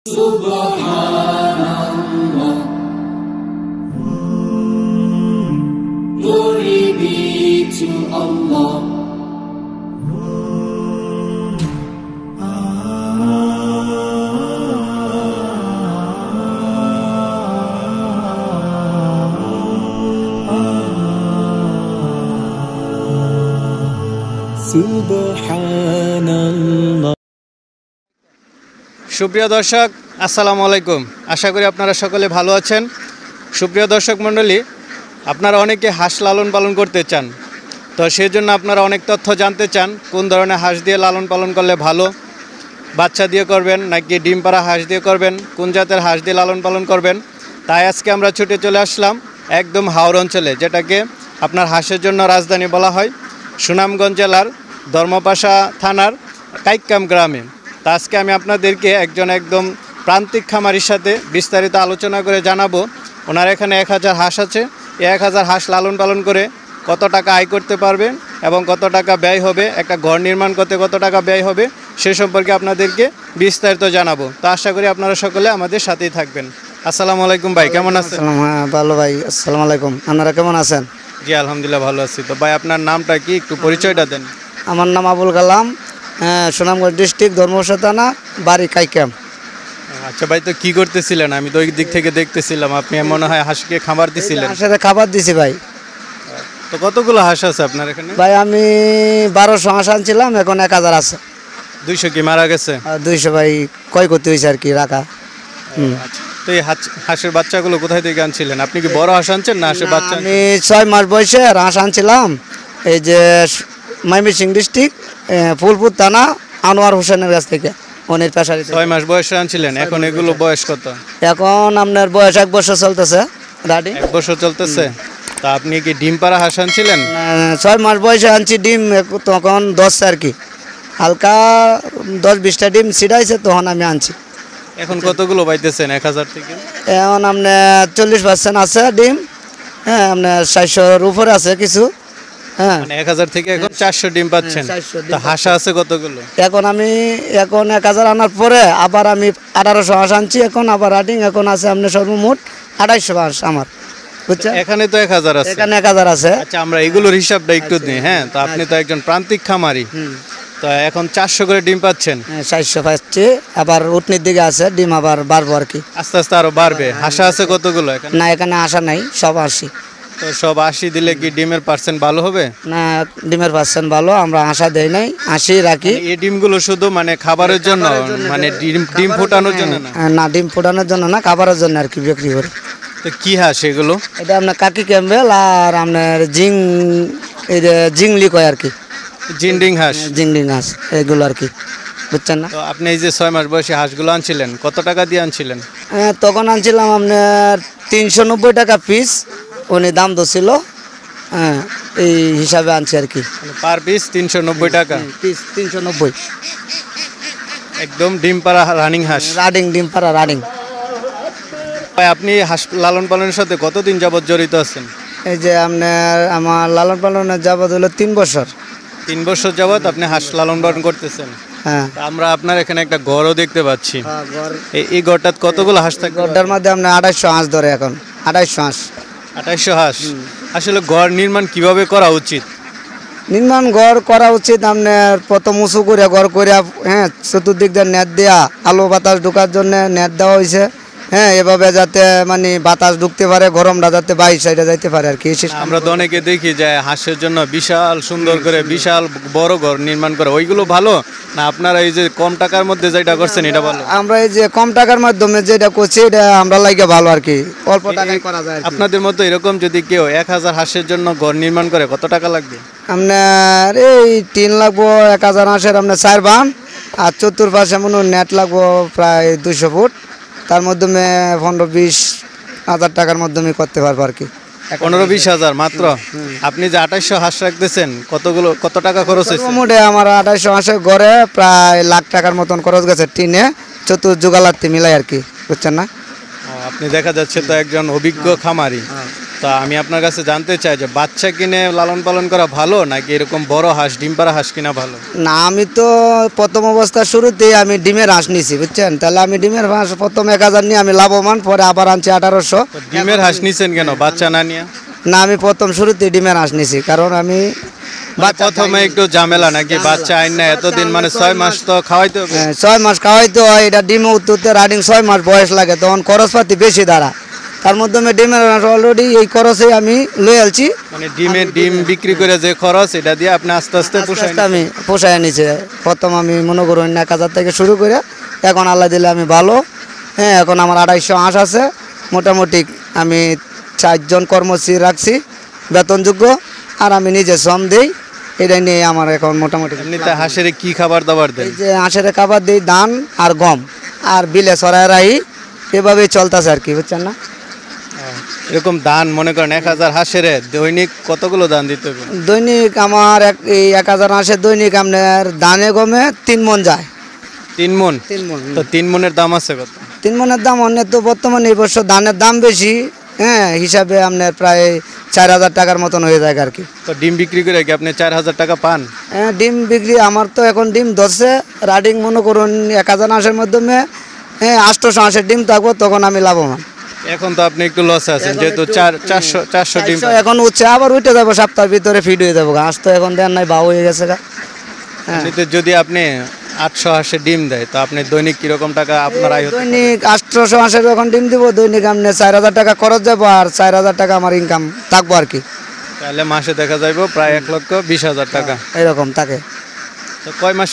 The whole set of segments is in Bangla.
Subhanallah, glory be to Allah. Subhanallah. সুপ্রিয় দর্শক আসসালামু আলাইকুম। আশা করি আপনারা সকলে ভালো আছেন। সুপ্রিয় দর্শক মণ্ডলী, আপনারা অনেকে হাঁস লালন পালন করতে চান, তো সেই জন্য আপনারা অনেক তথ্য জানতে চান কোন ধরনের হাঁস দিয়ে লালন পালন করলে ভালো, বাচ্চা দিয়ে করবেন নাকি ডিম পাড়া হাঁস দিয়ে করবেন, কোন জাতের হাঁস দিয়ে লালন পালন করবেন। তাই আজকে আমরা ছুটে চলে আসলাম একদম হাওর অঞ্চলে, যেটাকে আপনার হাঁসের জন্য রাজধানী বলা হয়, সুনামগঞ্জ জেলার ধর্মপাশা থানার কাইক্কাম গ্রামে। তা আজকে আমি আপনাদেরকে একদম প্রান্তিক খামারির সাথে বিস্তারিত আলোচনা করে জানাবো ওনার এখানে 1000 হাঁস আছে। এই 1000 হাঁস লালন পালন করে কত টাকা আয় করতে পারবেন এবং কত টাকা ব্যয় হবে, একটা ঘর নির্মাণ করতে কত টাকা ব্যয় হবে, সে সম্পর্কে আপনাদেরকে বিস্তারিত জানাবো। তো আশা করি আপনারা সকলে আমাদের সাথেই থাকবেন। আসসালামু আলাইকুম ভাই, কেমন আছেন? হ্যাঁ ভালো ভাই, আসসালামু আলাইকুম। আপনারা কেমন আছেন? জি আলহামদুলিল্লাহ ভালো আছি। তো ভাই আপনার নামটা কি, একটু পরিচয়টা দেন। আমার নাম আবুল কালাম, সুনামগঞ্জ ডিস্ট্রিক্ট, ধর্মপাশা থানা, বাড়ি কাইক্কাম। আচ্ছা ভাই, তো কি করতেছিলেন? আমি তো ওই দিক থেকে দেখতেছিলাম আপনি মনে হয় হাঁসকে খাবার দিছিলেন। হাঁসের খাবার দিছি ভাই। তো কতগুলো হাঁস আছে আপনার এখানে? ভাই আমি 1200 হাঁস আনছিলাম, এখন 1000 আছে। 200 কি মারা গেছে? 200 ভাই ক্ষয় করতে হয়েছে আর কি রাখা। আচ্ছা, তো এই হাঁসের বাচ্চাগুলো কোথায় থেকে আনছিলেন? আপনি কি বড় হাঁস আনছেন না হাঁসের বাচ্চা? আমি 6 মাস বয়সে হাঁস আনছিলাম, এই যে ময়মনসিংহ ডিস্ট্রিক্ট, ফুলপুর থানা, আনোয়ার হোসেনের কাছ থেকে। অনির পেশারি 6 মাস বয়সে আনছিলেন। এখন এগুলো বয়স কত? এখন আপনার বয়স 1 বছর চলতেছে। রাডি 1 বছর চলতেছে। তা আপনি কি ডিম পাড়া হাঁস আনছিলেন? 6 মাস বয়সে আনছি ডিম, তখন 10 আর কি, হালকা 10-20টা ডিম ছিটাইছে, তখন আমি আনছি। এখন কতগুলো পাইতেছেন 1000 থেকে? এখন আপনার 40% আছে ডিম, হ্যাঁ আপনার 400-র উপরে আছে কিছু। হ্যাঁ, মানে 1000 থেকে এখন 400 ডিম পাচ্ছেন। 400 ডিম তা হাঁস আছে কতগুলো? এখন 1000 আনার পরে আবার আমি 1800 হাঁস আনছি। এখন আবার রাডিং এখন আছে আপনার সর্বমোট 2800 হাঁস আমার, বুঝছেন? এখানে তো 1000 আছে। এখানে 1000 আছে। আচ্ছা, আমরা এগুলোর হিসাবটা একটু দিই। হ্যাঁ, তো আপনি তো একজন প্রান্তিক খামারি, তো এখন 400 করে ডিম পাচ্ছেন। 400 পাচ্ছি, আবার উঠনির দিকে আছে ডিম, আবার বাড়বো আর কি, আস্তে আস্তে আরো বাড়বে। হাঁস আছে কতগুলো এখানে? না এখানে আসা নাই, সব 80। তো সব 80 দিলে কি ডিমের পার্সেন্ট ভালো হবে? না, ডিমের পার্সেন্ট ভালো, আমরা আশা দেই নাই, 80 রাখি। এই ডিমগুলো শুধু মানে খাবারের জন্য, মানে ডিম ফোটানোর জন্য না? না, ডিম ফোটানোর জন্য না, খাবারের জন্য আর কি বিক্রি করি। তো কি হাঁস এগুলো? এটা আপনার কাকি ক্যাম্বেল আর আপনার এই যে জিংলি কয় আর কি, জিন্ডিং হাঁস। জিংলিং হাঁস এগুলো আর কি, বুঝছেন না? তো আপনি এই যে 6 মাস বয়সে হাঁসগুলো আনছিলেন, কত টাকা দিয়ে আনছিলেন? তখন আনছিলাম আপনার 390 টাকা পিস, উনি দাম ধরছিল, হ্যাঁ এই হিসাবে আনছি আর কি। পার পিস 390 টাকা? পিস 390। একদম ডিম পাড়া রানিং হাঁস। রাডিং, ডিম পাড়া রাডিং। ভাই আপনি হাঁস লালন পালনের সাথে কতদিন যাবত জড়িত আছেন? এই যে আমার লালন পালনের যাবত হলো 3 বছর। 3 বছর যাবত আপনি হাঁস লালন পালন করতেছেন। হ্যাঁ, তা আমরা আপনার এখানে একটা ঘরও দেখতে পাচ্ছি। এই ঘরটাতে কতগুলো হাঁস থাকে? ঘরটার মধ্যে আপনার 2800 হাঁস ধরে, এখন 2800 হাঁস। 2800 হাঁস। আসলে ঘর নির্মাণ কিভাবে করা উচিত? নির্মাণ ঘর করা উচিত আপনার প্রথম উঁচু করে ঘর করে, হ্যাঁ চতুর্দিক দিয়ে নেট দেওয়া, আলো বাতাস ঢোকার জন্য নেট দেওয়া হয়েছে। হ্যাঁ, এভাবে যাতে মানে বাতাস ঢুকতে পারে, গরমটা যাতে বাইরে সাইডে যাইতে পারে আর কি। আমরা তো অনেকে দেখি যে হাঁসের জন্য বিশাল সুন্দর করে বিশাল বড় ঘর নির্মাণ করে, ওইগুলো ভালো না আপনারা এই যে কম টাকার মধ্যে যেটা করছেন এটা ভালো? আমরা এই যে কম টাকার মাধ্যমে যেটা করছি এটা আমরা লাগে ভালো আর কি, অল্প টাকায় করা যায়। আপনাদের মতো এরকম যদি কেউ 1000 হাঁসের জন্য ঘর নির্মাণ করে কত টাকা লাগবে? আপনার এই 3 লাগবো 1000 হাঁসের, আপনার 4 বান, আর চতুর্পাশে মনে নেট লাগবো প্রায় 200 ফুট। তার মাধ্যমে 15-20 হাজার টাকার মাধ্যমে করতে পারবো আর কি। 15-20 হাজার মাত্র? আপনি যে 2800 হাঁস রাখতেছেন, কত টাকা খরচ হয়েছে? মোটে আমার 2800 হাঁসের ঘরে প্রায় লাখ টাকার মতন খরচ গেছে, টিনে চতুর্যুগালার্থী মিলাই আর কি, বুঝছেন না? আপনি দেখা যাচ্ছে তো একজন অভিজ্ঞ খামারি। তো আমি আপনার কাছে জানতে চাই যে বাচ্চা কিনে লালন পালন করা ভালো নাকি এরকম বড় হাঁস ডিম পাড়া হাঁস কিনা ভালো? না, আমি তো প্রথম অবস্থার শুরুতেই আমি ডিমের হাঁস নিছি, বুঝছেন? তাহলে আমি ডিমের হাঁস প্রথম 1000 নিয়ে আমি লাভবান, পরে আবার আনছি 1800। তো ডিমের হাঁস নিছেন কেন বাচ্চা না নিয়ে? না, আমি প্রথম শুরুতেই ডিমের হাঁস নিছি, কারণ আমি প্রথমে একটু ঝামেলা নাকি বাচ্চা আইন না এতদিন, মানে 6 মাস তো খাওয়াইতে হবে। 6 মাস খাওয়াইতে হয়, এটা ডিম উঠতে রানিং 6 মাস বয়স লাগে, তখন খরচপাতি বেশি দাঁড়া। তার মাধ্যমে ডিমের হাঁস অলরেডি এই খরচে আমি লই আলছি। মানে ডিম বিক্রি করে যে খরচ এটা দিয়ে আপনি আস্তে আস্তে পোষায় আস্তে আমি পোষায় নিছি। প্রথম আমি মনে করুন 1000 থেকে শুরু করে এখন আল্লাহ দিলে আমি ভালো। হ্যাঁ, এখন আমার 250 হাঁস আছে মোটামুটি। আমি 4 জন কর্মচারী রাখছি বেতনযোগ্য, আর আমি নিজে শ্রম দিই। এটা নিয়ে আমার এখন মোটামুটি। এমনিতে হাঁসের কি খাবার দাবার দেন? এই যে হাঁসের খাবার দিই ধান আর গম, আর বিলে সরাই রাখি, এভাবেই চলতেছে আর কি, বুঝছেন না? এরকম ধান মনে করেন 1000 হাঁসের দৈনিক কতগুলো ধান দিতে হবে? দৈনিক আমার এই 1000 হাঁসের দৈনিক আপনার ধানে গমে 3 মণ যায়। 3 মণ? 3 মণ। তো 3 মণের দাম আছে কত? 3 মণের দাম অনেক, তো বর্তমানে এই বছর ধানের দাম বেশি, হ্যাঁ, হিসাবে আপনার প্রায় 4000 টাকার মতন হয়ে যায় আর কি। তো ডিম বিক্রি করে কি আপনি 4000 টাকা পান? হ্যাঁ, ডিম বিক্রি আমার তো এখন ডিম ধরছে রাডিং মনে করুন 1000 হাঁসের মাধ্যমে, হ্যাঁ, 800 হাঁসের ডিম থাকবো, তখন আমি লাভবান। এখন তো আপনি একটু লসে আছেন যেহেতু 400 ডিম। এখন উঠছে, আবার উঠে যাবো সপ্তাহের ভিতরে, ফিট হয়ে যাবো। হাঁস তো এখন দেন নাই, বাউ হয়ে গেছে গা। হ্যাঁ, এমনিতে যদি আপনি 800 হাঁসের ডিম দেয় তো আপনি দৈনিক কিরকম টাকা আপনার আয় হতে পারে? দৈনিক 800 হাঁসের যখন ডিম দিব, দৈনিক আপনি 4000 টাকা খরচ যাবো, আর 4000 টাকা আমার ইনকাম থাকবো আর কি। তাহলে মাসে দেখা যাইব প্রায় 1,20,000 টাকা। এরকম থাকে। তো কয় মাস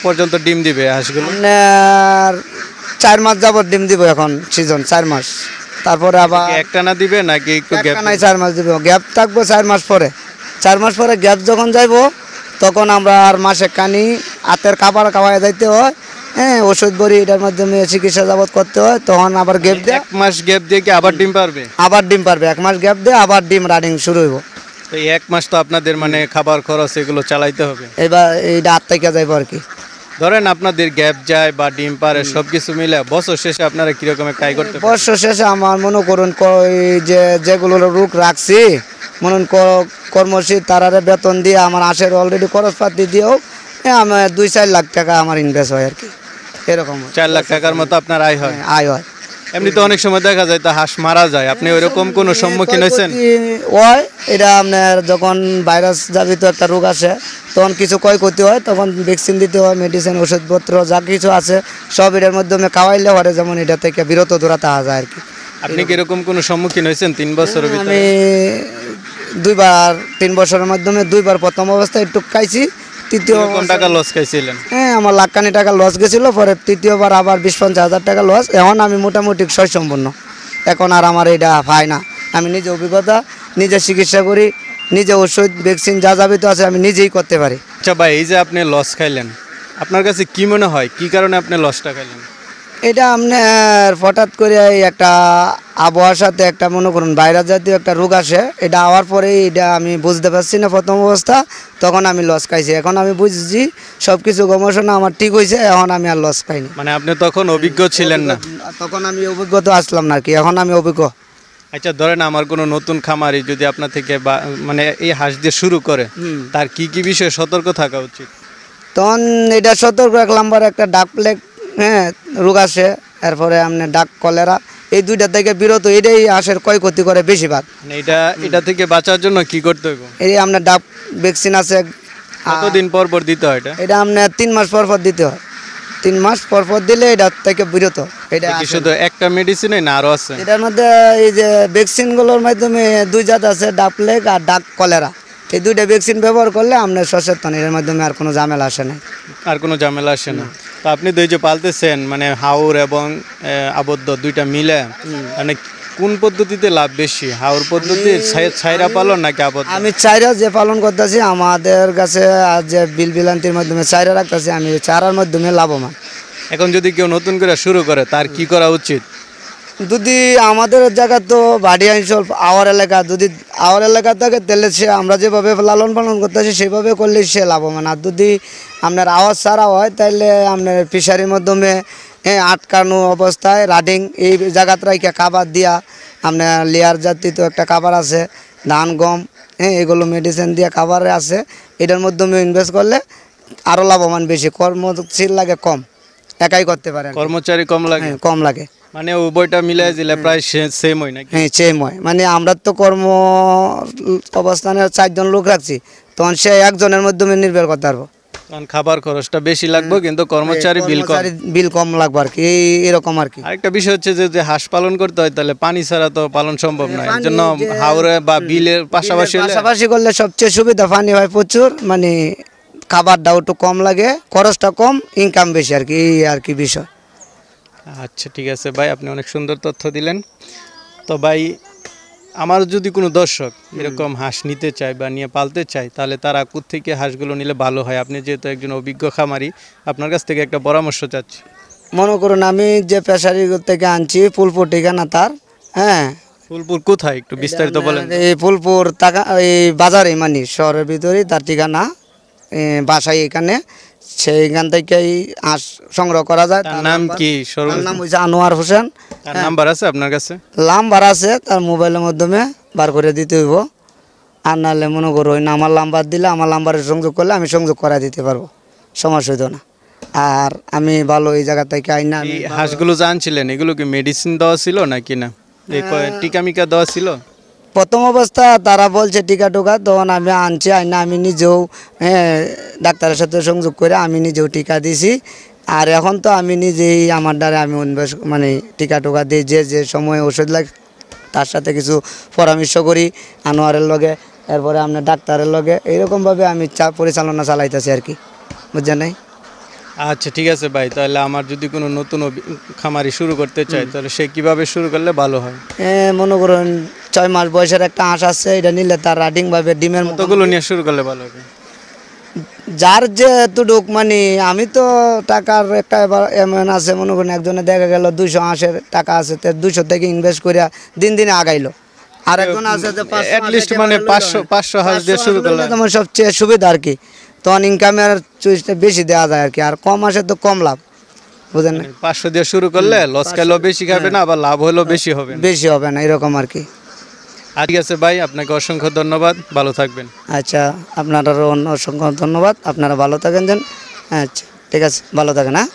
পর্যন্ত ডিম দিবে হাঁসগুলো? আপনার 4 মাস যাবত ডিম দিব, এখন সিজন 4 মাস। তারপরে আবার কি একটানা দিবে নাকি একটু গ্যাপ? নাই, 4 মাস দিব, গ্যাপ থাকবো 4 মাস পরে। 4 মাস পরে গ্যাপ যখন যাইবো, তখন আমরা আর মাসে কানি হাতের খাবার খাওয়াই যাইতে হয়, হ্যাঁ, ওষুধ বড়ি এটার মাধ্যমে চিকিৎসা যাবত করতে হয়, তখন আবার গ্যাপ দিয়ে 1 মাস গ্যাপ দিয়ে কি আবার ডিম পারবে? আবার ডিম পারবে। 1 মাস গ্যাপ দিয়ে আবার ডিম রানিং শুরু হইব। তো এই 1 মাস তো আপনাদের মানে খাবার খরচ এগুলো চালাইতে হবে। এবার এইটা 8 থেকে যাইবো আর কি। ধরেন আপনাদের গ্যাপ যায় বা ডিম পারে সবকিছু মিলে বছর শেষে আপনারা কিরকম একটা আয় করতে পারেন? বছর শেষে আমার মনে করুন যেগুলো রোগ রাখছি, মনে কর্মশীল তারারে বেতন দিয়ে আমার হাঁসের অলরেডি খরচপাতি দিয়েও আমার 2-4 লাখ টাকা আমার ইনভেস্ট হয় আর কি। এরকম 4 লাখ টাকার মতো আপনার আয় হয়। আয় হয়। এমনিতে অনেক সময় দেখা যায় তো হাঁস মারা যায়, আপনি ওইরকম কোনো সম্মুখীন হয়েছেন? হয়, এটা আপনার যখন ভাইরাস জাবিত একটা রোগ আসে, তখন কিছু ক্ষয়ক্ষতি হয়, তখন ভ্যাকসিন দিতে হয়, মেডিসিন ওষুধপত্র যা কিছু আছে সব এটার মাধ্যমে খাওয়াইলে পারে, যেমন এটা থেকে বিরত দূরা থাকা যায় আর কি। আপনি কি এরকম কোনো সম্মুখীন হয়েছেন 3 বছরের ভিতরে? আমি 3 বছরের মাধ্যমে 2 বার প্রথম অবস্থায় একটু খাইছি, তৃতীয় কোন টাকা লস খাইছিলেন? হ্যাঁ, আমার লাখখানি টাকা লস গেছিলো, পরে তৃতীয়বার আবার 20-50 হাজার টাকা লস। এখন আমি মোটামুটি সম্পূর্ণ, এখন আর আমার এটা হয় না। আমি নিজে অভিজ্ঞতা, নিজে চিকিৎসা করি, নিজে ওষুধ ভ্যাকসিন যা যাবিত আছে আমি নিজেই করতে পারি। আচ্ছা ভাই, এই যে আপনি লস খাইলেন, আপনার কাছে কি মনে হয় কি কারণে আপনি লসটা খাইলেন? এটা আপনার হঠাৎ করে একটা আবহাওয়ার সাথে একটা মনে করুন ভাইরাস জাতীয় একটা রোগ আসে, এটা হওয়ার পরেই এটা আমি বুঝতে পারছি না প্রথম অবস্থা, তখন আমি লস খাইছি। এখন আমি বুঝছি সব কিছু গবেষণা আমার ঠিক হয়েছে, এখন আমি আর লস খাইনি। মানে আপনি তখন অভিজ্ঞ ছিলেন না? তখন আমি অভিজ্ঞতা আসলাম না আর কি, এখন আমি অভিজ্ঞ। আচ্ছা ধরেন আমার কোনো নতুন খামারি যদি আপনার থেকে মানে এই হাঁস দিয়ে শুরু করে, তার কি কি বিষয়ে সতর্ক থাকা উচিত? তখন এটা সতর্ক 1 নাম্বার একটা ডাক প্লেগ, হ্যাঁ, রোগ আসে, এরপরে আপনার ডাক কলেরা, এই 2টা থেকে বিরত, এটাই হাঁসের ক্ষয়ক্ষতি করে বেশিরভাগ। মানে এটা থেকে বাঁচার জন্য কি করতে হবে? এই আপনার ডাক ভ্যাকসিন আছে। কতদিন পর পর দিতে হয় এটা? এটা আপনার 3 মাস পর পর দিতে হয়। 3 মাস পর পর দিলে এটা থেকে বিরত। এটা কি শুধু একটা মেডিসিনে না আরো আছে? এটার মধ্যে এই যে ভ্যাকসিনগুলোর মাধ্যমে 2 জাত আছে, ডাক প্লেগ আর ডাক কলেরা। এই 2টা ভ্যাকসিন ব্যবহার করলে আপনার সচেতন, এর মাধ্যমে আর কোনো ঝামেলা আসে না। আর কোনো ঝামেলা আসে না। তো আপনি দুই যে পালতেছেন মানে হাউর এবং আবদ্ধ 2টা মিলে, মানে কোন পদ্ধতিতে লাভ বেশি, হাউর পদ্ধতির ছাইরা পালন নাকি আবদ্ধ? আমি চাইরা যে পালন করতেছি, আমাদের কাছে যে বিলান্তির মাধ্যমে চাইরা রাখতেছি, আমি চারার মাধ্যমে লাভবান। এখন যদি কেউ নতুন করে শুরু করে তার কি করা উচিত? যদি আমাদের জায়গা তো বাড়ি অঞ্চল আওয়ার এলাকা, যদি আওয়ার এলাকা থাকে তাহলে সে আমরা যেভাবে লালন পালন করতেছি সেভাবে করলে সে লাভবান। আর যদি আপনার আওয়াজ ছাড়া হয় তাহলে আপনার ফিশারির মাধ্যমে আটকানো অবস্থায় রাডিং এই জায়গাটা খাবার দিয়া আপনার লেয়ার জাতীয় একটা খাবার আছে, ধান গম, হ্যাঁ এগুলো মেডিসিন দিয়ে খাবারে আছে। এটার মাধ্যমে ইনভেস্ট করলে আরও লাভবান বেশি, কর্মশীল লাগে কম, একাই করতে পারে, কর্মচারী কম লাগে, হ্যাঁ কম লাগে। মানে উভয়টা মিলাই দিলে প্রায় সেম হয় নাকি? হ্যাঁ সেম হয়, মানে আমরা তো কর্ম অবস্থানে 4 জন লোক রাখছি, তখন সে একজনের মাধ্যমে নির্ভর করতে পারবো। কারণ খাবার খরচটা বেশি লাগবে কিন্তু কর্মচারী বিল কম লাগবে আর কি, এরকম আর কি। আরেকটা বিষয় হচ্ছে যে যদি হাঁস পালন করতে হয় তাহলে পানি ছাড়া তো পালন সম্ভব নয়, এর জন্য হাওরে বা বিলের পাশাপাশি করলে সবচেয়ে সুবিধা। পানি হয় প্রচুর, মানে খাবারটাও একটু কম লাগে, খরচটা কম, ইনকাম বেশি আর কি, এই আর কি বিষয়। আচ্ছা ঠিক আছে ভাই, আপনি অনেক সুন্দর তথ্য দিলেন। তো ভাই, আমার যদি কোনো দর্শক এরকম হাঁস নিতে চায় বা নিয়ে পালতে চায় তাহলে তারা কোত্থেকে হাঁসগুলো নিলে ভালো হয়? আপনি যেহেতু একজন অভিজ্ঞ খামারি, আপনার কাছ থেকে একটা পরামর্শ চাচ্ছি। মনে করুন আমি যে পেশারি থেকে আনছি, ফুলপুর ঠিকানা তার, হ্যাঁ। ফুলপুর কোথায় একটু বিস্তারিত বলেন। এই ফুলপুর এই বাজারে, মানে শহরের ভিতরেই তার ঠিকানা, বাসায় এখানে। সেইখান থেকেই হাঁস সংগ্রহ করা যায়। তার নাম কি? তার নাম হচ্ছে আনোয়ার হোসেন। তার নাম্বার আছে আপনার কাছে? নাম্বার আছে, তার মোবাইলের মাধ্যমে বার করে দিতে হইব। আর নাহলে মনে করো ওই আমার নাম্বার দিলে, আমার নাম্বারে সংযোগ করলে আমি সংযোগ করা দিতে পারবো, সমস্যা হইতো না। আর আমি ভালো এই জায়গা থেকে আইনা। হাঁসগুলো জানছিলেন এগুলো কি মেডিসিন দেওয়া ছিল নাকি না, টিকা মিকা দেওয়া ছিল? প্রথম অবস্থা তারা বলছে টিকা টোকা, তখন আমি আনছি, আইনা আমি নিজেও ডাক্তারের সাথে সংযোগ করে আমি নিজেও টিকা দিছি। আর এখন তো আমি নিজেই আমার দ্বারা আমি মানে টিকা টোকা দিই, যে সময় ওষুধ লাগে তার সাথে কিছু পরামর্শ করি আনোয়ারের লগে, এরপরে আপনার ডাক্তারের লগে, এইরকমভাবে আমি পরিচালনা চালাইতেছি আর কি, বুঝছেন নাই? আচ্ছা ঠিক আছে ভাই, তাহলে আমার যদি কোনো নতুন খামারি শুরু করতে চায় তাহলে সে কিভাবে শুরু করলে ভালো হয়? মনে করুন 6 মাস বয়সের একটা হাঁস আছে, এটা নিলে তার রানিংভাবে ডিমের কতগুলো নিয়ে শুরু করলে ভালো হবে? যার যে এতটুক, মানে আমি তো টাকার একটা এমন আছে, মনে করেন একজনে দেখা গেল 200 হাঁসের টাকা আছে, 200 থেকে ইনভেস্ট করিয়া দিনে আগাইলো। আর একজন আছে যে 500 হাঁস দিয়ে শুরু করলে তোমার সবচেয়ে সুবিধা আর কি, তখন ইনকামের চুইসটা বেশি দেওয়া যায় আর কি। আর কম আসে তো কম লাভ, বুঝেন না? 500 দিয়ে শুরু করলে লস খেলেও বেশি খাবে না, আবার লাভ হলেও বেশি হবে না, এরকম আর কি। ঠিক আছে ভাই, আপনাকে অসংখ্য ধন্যবাদ, ভালো থাকবেন। আচ্ছা, আপনারও অসংখ্য ধন্যবাদ, আপনারা ভালো থাকেন যেন। আচ্ছা ঠিক আছে, ভালো থাকেন, হ্যাঁ।